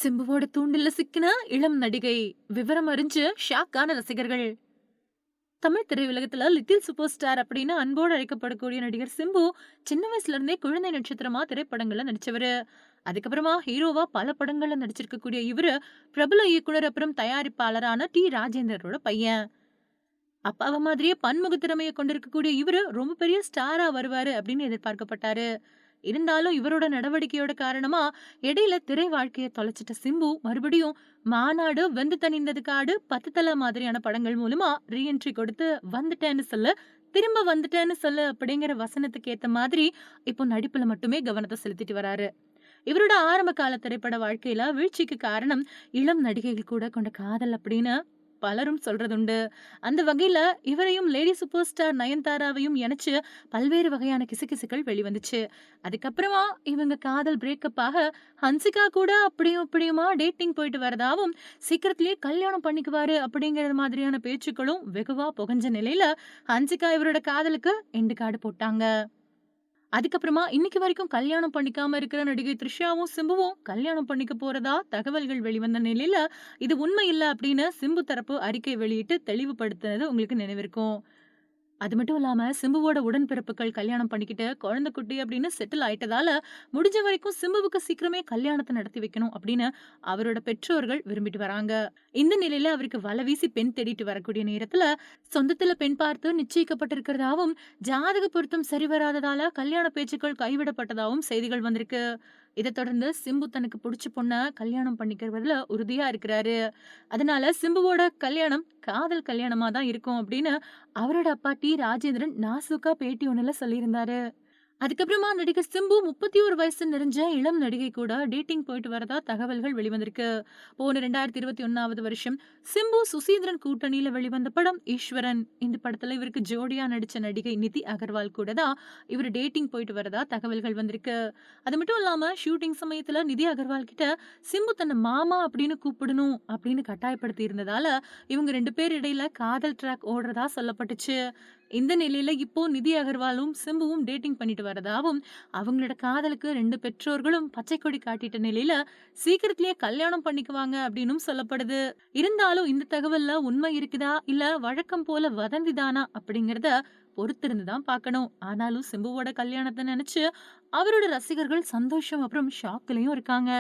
சிம்புவோட தூண்டில்ல சிக்கின இளம் நடிகை. விவரம் அறிஞ்சு ஷாக்கான ரசிகர்கள். தமிழ் திரையுலகத்துல லிட்டில் சூப்பர் ஸ்டார் அப்படின்னு அன்போடு அழைக்கப்படக்கூடிய நடிகர் சிம்பு சின்ன வயசுல இருந்தே குழந்தை நட்சத்திரமா திரைப்படங்கள்ல நடிச்சவரு. அதுக்கப்புறமா ஹீரோவா பல படங்கள்ல நடிச்சிருக்கக்கூடிய இவரு பிரபல இயக்குனர் அப்புறம் தயாரிப்பாளரான ராஜேந்தரோட பையன். அப்பாவ மாதிரியே பன்முக திறமையை கொண்டிருக்கக்கூடிய இவரு ரொம்ப பெரிய ஸ்டாரா வருவாரு அப்படின்னு எதிர்பார்க்கப்பட்டாரு. இருந்தாலும் இவரோட நடவடிக்கையோட காரணமா இடையில திரை வாழ்க்கைய தொலைச்சிட்ட சிம்பு மறுபடியும் மாநாடு, வெந்து தணிந்தது காடு, பத்து தல மாதிரியான படங்கள் மூலமா ரீஎன்ட்ரி கொடுத்து வந்துட்டேன்னு சொல்லு, திரும்ப வந்துட்டேன்னு சொல்லு அப்படிங்கிற வசனத்துக்கு ஏத்த மாதிரி இப்போ நடிப்புல மட்டுமே கவனத்தை செலுத்திட்டு வராரு. இவரோட ஆரம்ப கால திரைப்பட வாழ்க்கையில வீழ்ச்சிக்கு காரணம் இளம் நடிகைகள் கூட கொண்ட காதல் அப்படின்னு பலரும் சொல்றதுண்டு. அந்த வகையில இவரையும் லேடி சூப்பர் ஸ்டார் நயன்தாராவையும் இணைச்சு பல்வேறு வகையான கிசுகிசுக்கள் வெளிவந்துச்சு. அதுக்கப்புறமா இவங்க காதல் பிரேக்கப் ஆக ஹன்சிகா கூட அப்படியும் இப்படியுமா டேட்டிங் போயிட்டு வரதாவும், சீக்கிரத்திலேயே கல்யாணம் பண்ணிக்குவாரு அப்படிங்கிற மாதிரியான பேச்சுக்களும் வெகுவா புகஞ்ச நிலையில ஹன்சிகா இவரோட காதலுக்கு எண்டு கார்டு போட்டாங்க. அதுக்கப்புறமா இன்னைக்கு வரைக்கும் கல்யாணம் பண்ணிக்காம இருக்கிற நடிகை த்ரிஷாவும் சிம்புவும் கல்யாணம் பண்ணிக்க போறதா தகவல்கள் வெளிவந்த நிலையில இது உண்மை இல்ல அப்படின்னு சிம்பு தரப்பு அறிக்கை வெளியிட்டு தெளிவுபடுத்தினது உங்களுக்கு நினைவிருக்கும். அது மட்டும் இல்லாம சிம்புவோட உடன்பிறப்புகள் கல்யாணம் பண்ணிக்கிட்டு குழந்தை குட்டி அப்படின்னு செட்டில் ஆயிட்டதால முடிஞ்ச வரைக்கும் சிம்புவுக்கு சீக்கிரமே கல்யாணத்தை நடத்தி வைக்கணும் அப்படின்னு அவரோட பெற்றோர்கள் விரும்பிட்டு வராங்க. இந்த நிலையில அவருக்கு வலை வீசி பெண் தேடிட்டு வரக்கூடிய நேரத்துல சொந்தத்துல பெண் பார்த்து நிச்சயிக்கப்பட்டிருக்கிறதாவும், ஜாதக பொருத்தம் சரி வராததால கல்யாண பேச்சுக்கள் கைவிடப்பட்டதாவும் செய்திகள் வந்திருக்கு. இதைத் தொடர்ந்து சிம்பு தனக்கு பிடிச்ச பொண்ண கல்யாணம் பண்ணிக்கிறதுல உறுதியா இருக்கிறாரு. அதனால சிம்புவோட கல்யாணம் காதல் கல்யாணமா தான் இருக்கும் அப்படின்னு அவரோட அப்பா ராஜேந்திரன் நாசூக்கா பேட்டி ஒண்ணுல சொல்லியிருந்தாரு. அதுக்கப்புறமா நடிகர் சிம்பு 31 வயசு நிறைஞ்ச இளம் நடிகை கூட டேட்டிங் போயிட்டு வரதா தகவல்கள் வெளிவந்திருக்கு. போன 2021வது வருஷம் சிம்பு சுசீந்திரன் கூட்டணியில வெளிவந்த படம் ஈஸ்வரன். இந்த படத்துல இவருக்கு ஜோடியா நடிச்ச நடிகை நிதி அகர்வால் கூட தான் இவர் டேட்டிங் போயிட்டு வரதா தகவல்கள் வந்திருக்கு. அது மட்டும் இல்லாம ஷூட்டிங் சமயத்துல நிதி அகர்வால் கிட்ட சிம்பு தன்னை மாமா அப்படின்னு கூப்பிடணும் அப்படின்னு கட்டாயப்படுத்தி இருந்ததால இவங்க 2 பேர் இடையில காதல் ட்ராக் ஓடுறதா சொல்லப்பட்டுச்சு. இந்த நிலையில இப்போ நிதி அகர்வாலும் சிம்புவும் டேட்டிங் பண்ணிட்டு வரதாவும், அவங்களோட காதலுக்கு 2 பெற்றோர்களும் பச்சை கொடி காட்டிட்ட நிலையில சீக்கிரத்திலேயே கல்யாணம் பண்ணிக்குவாங்க அப்படின்னும் சொல்லப்படுது. இருந்தாலும் இந்த தகவல்ல உண்மை இருக்குதா இல்ல வழக்கம் போல வதந்திதானா அப்படிங்கறத பொறுத்திருந்து தான் பார்க்கணும். ஆனாலும் சிம்புவோட கல்யாணத்தை நினைச்சு அவரோட ரசிகர்கள் சந்தோஷம் அப்புறம் ஷாக்லயும் இருக்காங்க.